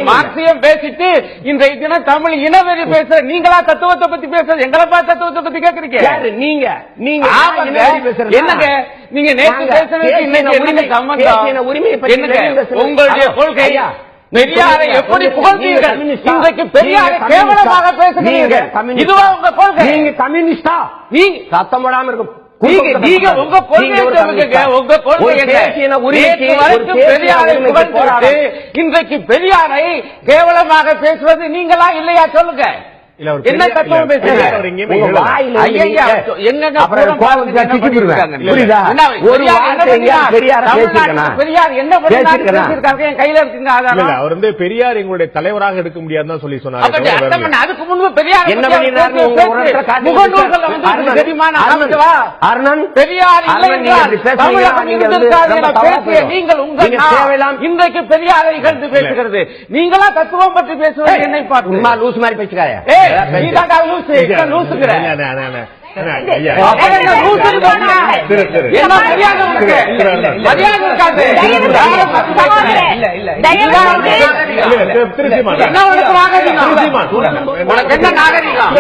மார்க்சியம் பேசிட்டு இன்றைய தினம் தமிழ் இனவெறி பேசுற நீங்களா தத்துவத்தை பத்தி பேசுறது எங்களை பார்த்து தத்துவத்தை பத்தி கேக்குறீங்க? நீங்க என்னங்க நீங்க நேற்று பேசுறதுக்கு இன்னைக்கு சம்பந்தம்? உங்களுடைய கொள்கை பெரியாரை எப்படி புகழ்ந்தீர்கள், இன்றைக்கு பெரியாரை கேவலமாக பேசுகிறீர்கள். இதுவா உங்க கொள்கை? நீங்க கம்யூனிஸ்டா? நீங்க சத்தம் போடாம இருக்கும். நீங்க உங்க கொள்கையை உங்க கொள்கை பெரியாரை புகழ்ந்து இன்றைக்கு பெரியாரை கேவலமாக பேசுவது நீங்களா இல்லையா சொல்லுங்க. என்ன தத்துவம் பேசுறீங்க? பெரியார் என்ன கையில இருக்குங்க? அவர் வந்து பெரியார் எங்களுடைய தலைவராக எடுக்க முடியாதுன்னு சொல்லி சொன்னார். அதுக்கு முன்பு பெரியார் நீங்கள் இன்றைக்கு பெரியாரை இகழ்ந்து பேசுகிறது நீங்களா தத்துவம் பற்றி பேசுவது என்னை பார்த்து லூஸ் மாதிரி பேசுகிறாய். என்ன நாகரிகம்?